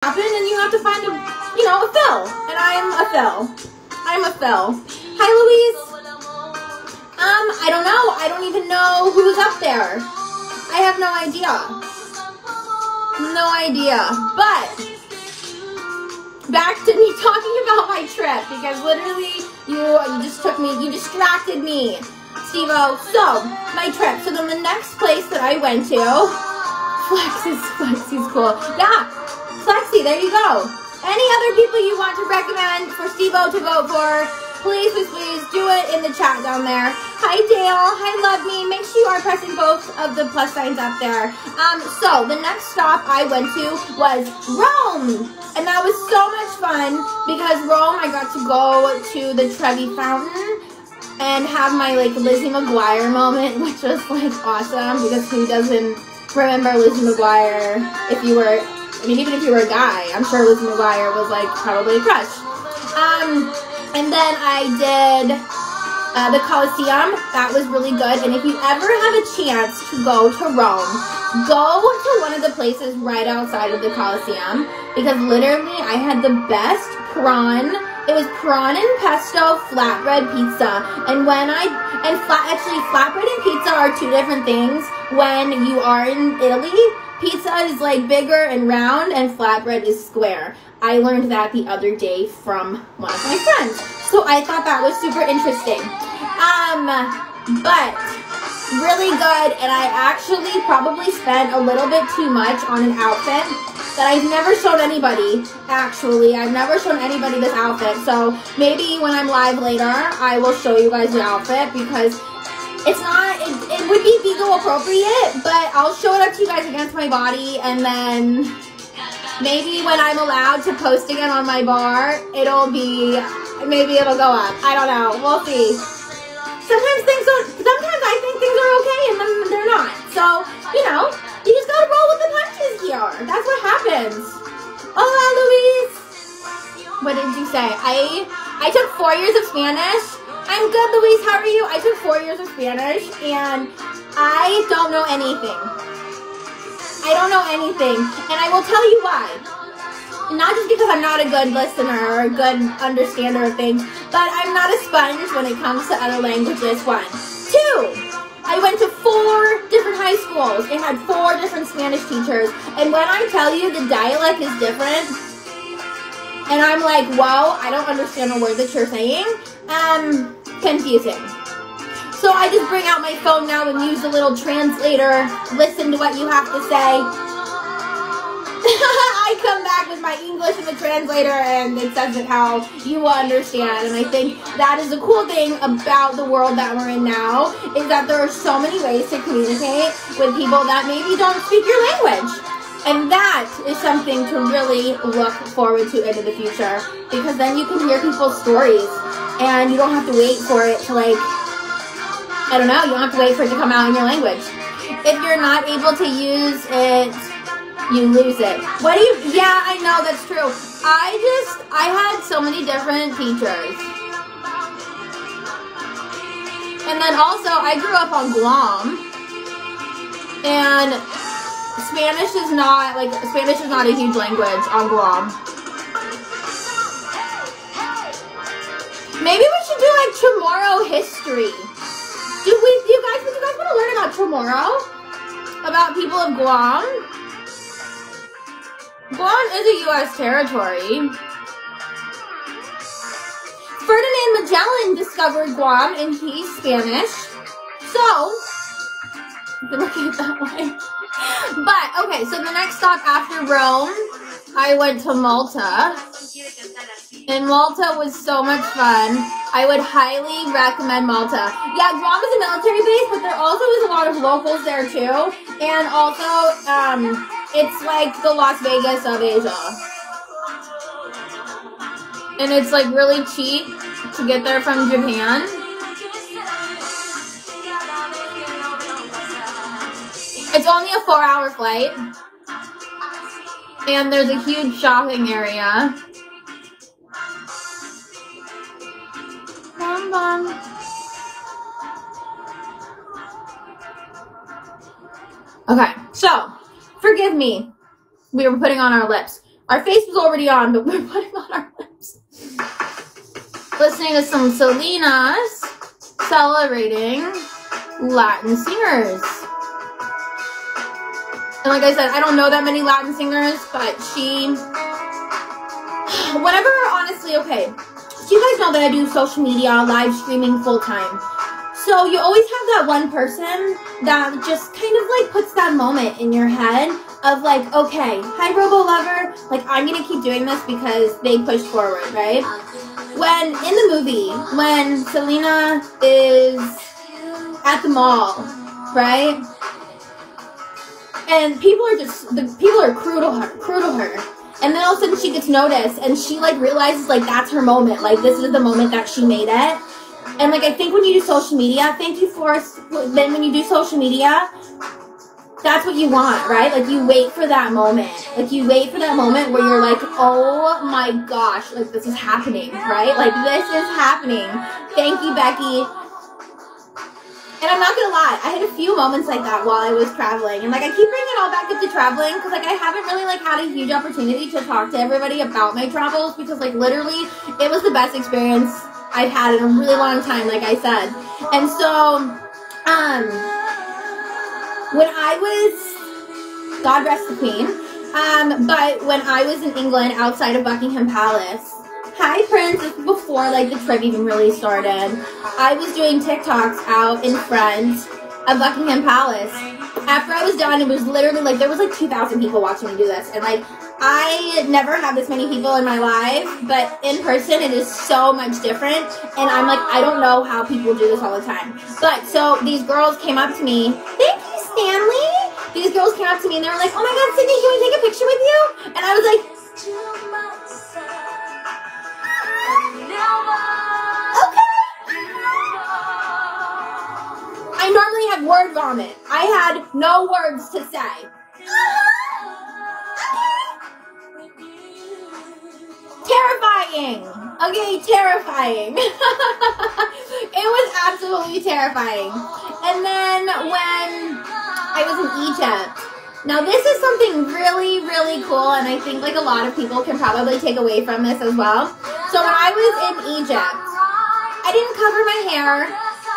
happen, and you have to find a, you know, a Phil. And I'm a Phil. I'm a Phil. Hi, Louise. I don't know. I don't even know who's up there. I have no idea. No idea. But back to me talking about my trip, because literally you distracted me, Steve-O. So, my trip. So then the next place that I went to, Flexi's cool. Yeah, Flexi, there you go. Any other people you want to recommend for Steve-O to vote for, please, please, please do it in the chat down there. Hi, Dale. Hi, Love Me. Make sure you are pressing both of the plus signs up there. So the next stop I went to was Rome. And that was so much fun because Rome, I got to go to the Trevi Fountain and have my, like, Lizzie McGuire moment, which was, like, awesome, because who doesn't remember Lizzie McGuire if you were, I mean, even if you were a guy, I'm sure Lizzie McGuire was, like, probably a crush. And then I did the Colosseum. That was really good. And if you ever have a chance to go to Rome, go to one of the places right outside of the Colosseum, because literally I had the best prawn. It was prawn and pesto flatbread pizza. And flatbread and pizza are two different things. When you are in Italy, pizza is like bigger and round, and flatbread is square. I learned that the other day from one of my friends. So I thought that was super interesting. But really good, and I actually probably spent a little bit too much on an outfit that I've never shown anybody, actually. I've never shown anybody this outfit, so maybe when I'm live later, I will show you guys the outfit, because it's not, it would be BIGO appropriate, but I'll show it up to you guys against my body, and then maybe when I'm allowed to post again on my bar, maybe it'll go up. I don't know. We'll see. Sometimes I think things are okay and then they're not. So, you know, you just gotta roll with the punches here. That's what happens. Hola, Luis. What did you say? I took 4 years of Spanish. I'm good, Luis. How are you? I took 4 years of Spanish and I don't know anything. I don't know anything, and I will tell you why. Not just because I'm not a good listener or a good understander of things, but I'm not a sponge when it comes to other languages, 1. 2, I went to 4 different high schools and had 4 different Spanish teachers, and when I tell you the dialect is different, and I'm like, whoa, I don't understand a word that you're saying, confusing. So I just bring out my phone now and use a little translator, listen to what you have to say. I come back with my English in the translator and it says it how you will understand. And I think that is the cool thing about the world that we're in now, is that there are so many ways to communicate with people that maybe don't speak your language. And that is something to really look forward to into the future, because then you can hear people's stories and you don't have to wait for it to, like, I don't know, you don't have to wait for it to come out in your language. If you're not able to use it, you lose it. What do you, yeah, I know, that's true. I had so many different teachers. And then also, I grew up on Guam. And Spanish is not a huge language on Guam. Maybe we should do, like, Chamorro history. Do you guys want to learn about Chamorro? About people of Guam? Guam is a U.S. territory. Ferdinand Magellan discovered Guam and he's Spanish. So, you can look at it that way. But, okay, so the next stop after Rome, I went to Malta. And Malta was so much fun. I would highly recommend Malta. Yeah, Guam is a military base, but there also is a lot of locals there too. And also, it's like the Las Vegas of Asia. And it's like really cheap to get there from Japan. It's only a 4-hour flight. And there's a huge shopping area. Okay, so, forgive me. We were putting on our lips. Our face was already on, but we're putting on our lips. Listening to some Selena's celebrating Latin singers. And like I said, I don't know that many Latin singers, but whenever, honestly, okay. So you guys know that I do social media, live streaming full time. So you always have that one person that just kind of like puts that moment in your head of like, okay, hi Robo Lover, like I'm gonna keep doing this because they pushed forward, right? When in the movie, when Selena is at the mall, right? And people are cruel to her. And then all of a sudden she gets noticed and she like realizes like that's her moment. Like this is the moment that she made it. And like I think when you do social media, thank you Forrest, then when you do social media, that's what you want, right? Like you wait for that moment. Like you wait for that moment where you're like, oh my gosh, like this is happening, right? Like this is happening. Thank you, Becky. And I'm not gonna lie, I had a few moments like that while I was traveling. And like I keep bringing it all back up to traveling because like I haven't really like had a huge opportunity to talk to everybody about my travels because like literally it was the best experience I've had in a really long time, like I said. And so, when I was, God rest the Queen, but when I was in England outside of Buckingham Palace, hi Prince, this was before like the trip even really started, I was doing TikToks out in front of Buckingham Palace. After I was done, it was literally like, there was like 2,000 people watching me do this, and like, I never have this many people in my life, but in person it is so much different, and I'm like, I don't know how people do this all the time. But, so, these girls came up to me, thank you, Stanley! These girls came up to me and they were like, oh my god, Sydney, can we take a picture with you? And I was like, okay! I normally have word vomit. I had no words to say. Terrifying. Okay, terrifying. It was absolutely terrifying. And then when I was in Egypt, now this is something really, really cool, and I think like a lot of people can probably take away from this as well. So when I was in Egypt, I didn't cover my hair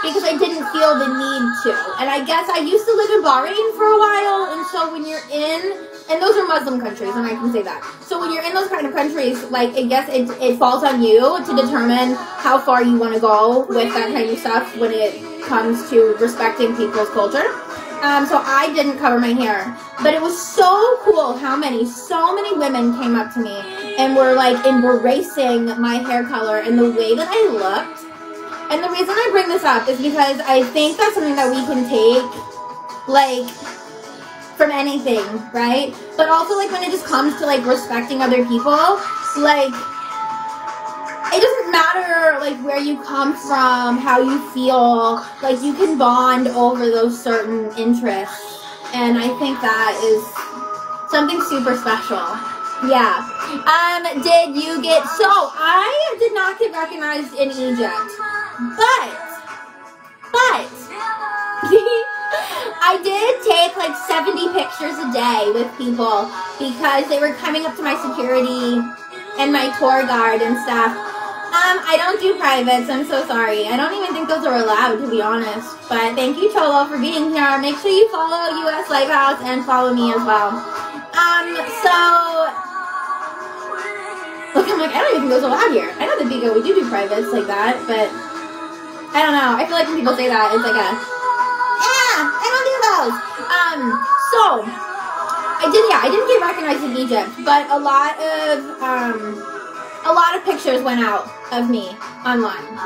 because I didn't feel the need to. And I guess I used to live in Bahrain for a while, and so when you're in, and those are Muslim countries, and I can say that. So when you're in those kind of countries, like, I guess it falls on you to determine how far you want to go with that kind of stuff when it comes to respecting people's culture. So I didn't cover my hair. But it was so cool how so many women came up to me and were like embracing my hair color and the way that I looked. And the reason I bring this up is because I think that's something that we can take, like, from anything, right? But also, like, when it just comes to, like, respecting other people, like, it doesn't matter, like, where you come from, how you feel, like, you can bond over those certain interests, and I think that is something super special. Yeah. Did you get, so, I did not get recognized in Egypt, but, I did take like 70 pictures a day with people because they were coming up to my security and my tour guide and stuff. I don't do privates, I'm so sorry. I don't even think those are allowed, to be honest. But thank you, Cholo, for being here. Make sure you follow US Lifehouse and follow me as well. Look, I'm like, I don't even think those are allowed here. I know the BIGO, we do privates like that, but I don't know. I feel like when people say that, it's like a, I don't do those. So I didn't get recognized in Egypt, but a lot of pictures went out of me online.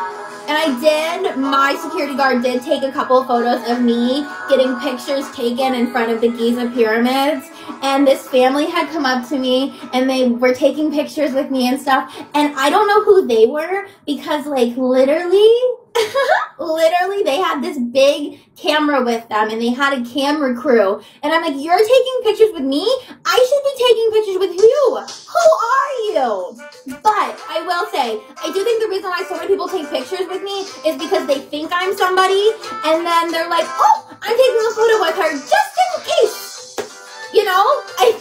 And my security guard did take a couple of photos of me getting pictures taken in front of the Giza pyramids. And this family had come up to me and they were taking pictures with me and stuff. And I don't know who they were because, like, literally they had this big camera with them and they had a camera crew. And I'm like, you're taking pictures with me? I should be taking pictures with you. Who are you? But I will say, I do think the reason why so many people take pictures with me is because they think I'm somebody and then they're like, oh, I'm taking a photo with her just in case. You know, I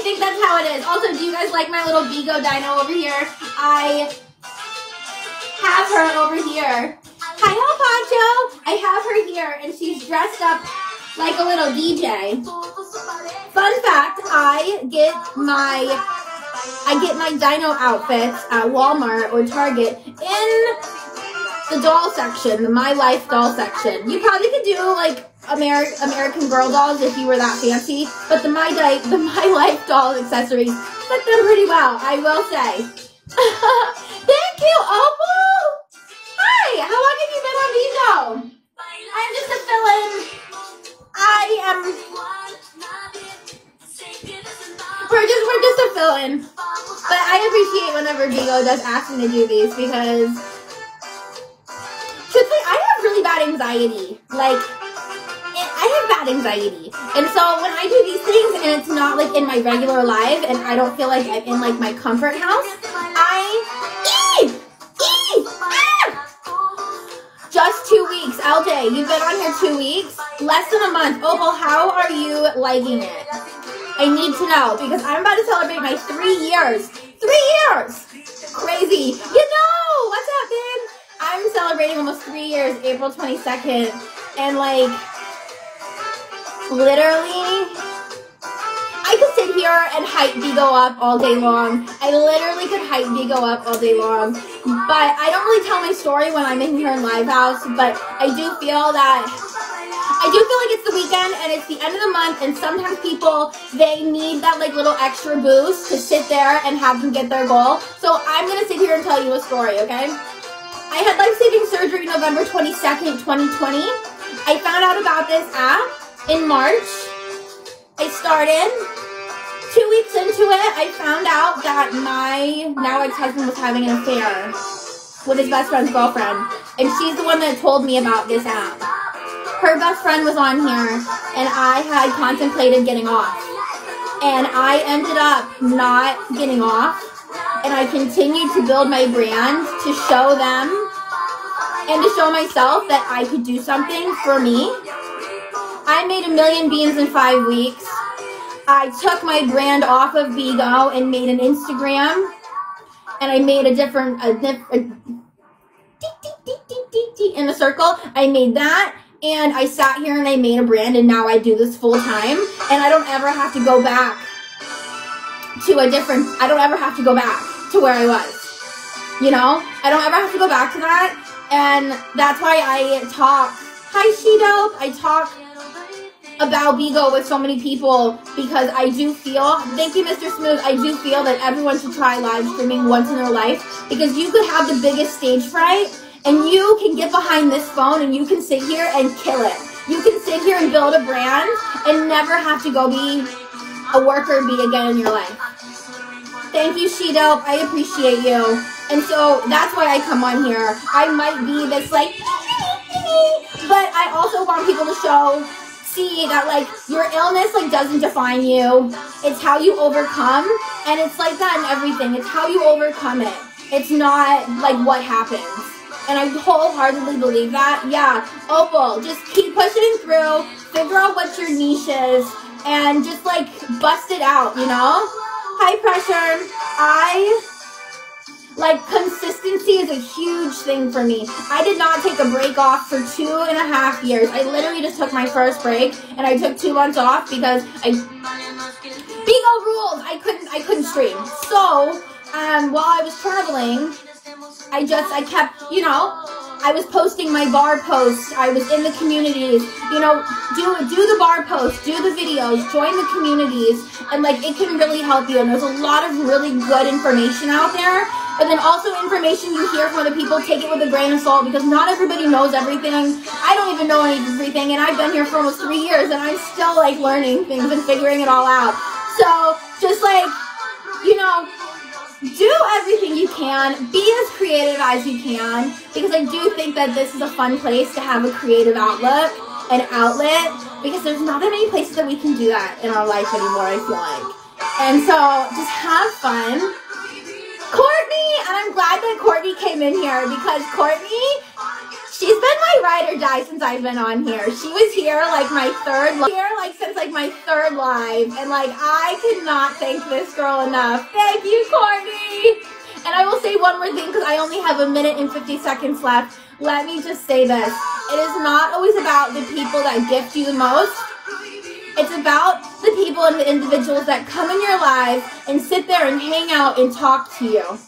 think that's how it is. Also, do you guys like my little Bigo dino over here? I have her over here. Hi, Poncho. I have her here, and she's dressed up like a little DJ. Fun fact, I get my dino outfits at Walmart or Target in the doll section, the My Life doll section. You probably could do like American Girl dolls if you were that fancy, but the My Life doll accessories fit them pretty well, I will say. Thank you, Opal! Hi, how long have you been on Bigo? I'm just a fill-in. We're just a fill-in. But I appreciate whenever Bigo does ask me to do these because, truthfully, I have really bad anxiety. Like, I have bad anxiety. And so when I do these things and it's not like in my regular life and I don't feel like I'm in like my comfort house, Just 2 weeks. LJ, you've been on here 2 weeks? Less than a month. Opal, how are you liking it? I need to know because I'm about to celebrate my 3 years. 3 years! Crazy. You know! What's up, babe? I'm celebrating almost 3 years, April 22nd. And like, literally, I could sit here and hype Bigo up all day long. I literally could hype Bigo up all day long. But I don't really tell my story when I'm in here in Live House. But I do feel like it's the weekend and it's the end of the month. And sometimes people, they need that like little extra boost to sit there and have them get their goal. So I'm going to sit here and tell you a story, okay? I had life-saving surgery November 22nd, 2020. I found out about this app in March. I started. 2 weeks into it, I found out that my now ex-husband was having an affair with his best friend's girlfriend. And she's the one that told me about this app. Her best friend was on here, and I had contemplated getting off. And I ended up not getting off. And I continued to build my brand to show them and to show myself that I could do something for me. I made 1 million beans in 5 weeks. I took my brand off of Bigo and made an Instagram, and I made a different in the circle. I made that, and I sat here and I made a brand, and now I do this full time, and I don't ever have to go back to I don't ever have to go back to where I was. You know, I don't ever have to go back to that, and that's why I talk. Hi, She-Dope. I talk about Bigo with so many people because I do feel, thank you Mr. Smooth, I do feel that everyone should try live streaming once in their life because you could have the biggest stage fright and you can get behind this phone and you can sit here and kill it. You can sit here and build a brand and never have to go be a worker bee again in your life. Thank you, She-Dope. I appreciate you. And so that's why I come on here. I might be this like, but I also want people to see that like your illness like doesn't define you. It's how you overcome, and it's like that in everything. It's how you overcome it. It's not like what happens. And I wholeheartedly believe that. Yeah, Opal, just keep pushing through, figure out what your niche is, and just like bust it out, you know? High pressure. Like, consistency is a huge thing for me. I did not take a break off for 2.5 years. I literally just took my first break, and I took 2 months off because Bigo rules. I couldn't stream. So, while I was traveling, I kept, you know, I was posting my bar posts. I was in the communities, you know, do the bar posts, do the videos, join the communities, and like, it can really help you. And there's a lot of really good information out there. But then also information you hear from other people, take it with a grain of salt because not everybody knows everything. I don't even know everything, and I've been here for almost 3 years, and I'm still like learning things and figuring it all out. So just like, you know, do everything you can, be as creative as you can, because I do think that this is a fun place to have a creative outlook and outlet, because there's not that many places that we can do that in our life anymore, I feel like. And so just have fun. Courtney, and I'm glad that Courtney came in here because Courtney, she's been my ride or die since I've been on here. She was here like my third, since like my 3rd live, and like I cannot thank this girl enough. Thank you, Courtney. And I will say one more thing because I only have 1 minute and 50 seconds left. Let me just say this. It is not always about the people that gift you the most. It's about the people and the individuals that come in your lives and sit there and hang out and talk to you.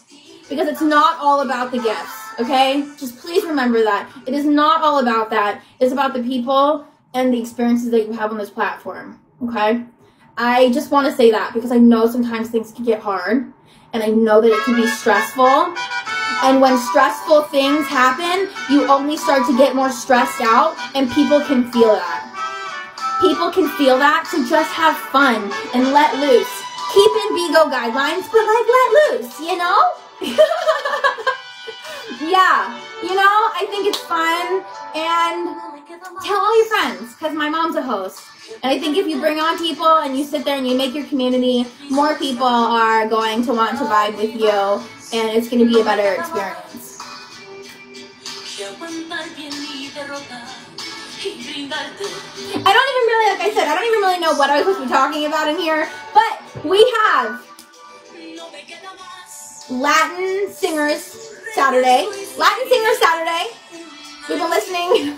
Because it's not all about the gifts, okay? Just please remember that. It is not all about that. It's about the people and the experiences that you have on this platform, okay? I just want to say that because I know sometimes things can get hard. And I know that it can be stressful. And when stressful things happen, you only start to get more stressed out, and people can feel that. People can feel that, so just have fun and let loose. Keep in BIGO guidelines, but like let loose, you know? Yeah, you know, I think it's fun, and tell all your friends, because my mom's a host. And I think if you bring on people and you sit there and you make your community, more people are going to want to vibe with you, and it's going to be a better experience. I don't even really, like I said, I don't even really know what I was supposed to be talking about in here, but we have Latin Singers Saturday. Latin Singers Saturday. We've been listening.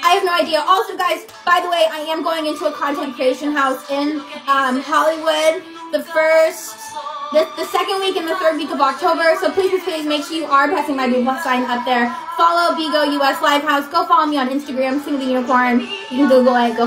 I have no idea. Also, guys, by the way, I am going into a content creation house in Hollywood the 2nd week and the 3rd week of October. So please make sure you are pressing my blue plus sign up there. Follow BIGO US Live House. Go follow me on Instagram, Sing the Unicorn. You can Google it. Go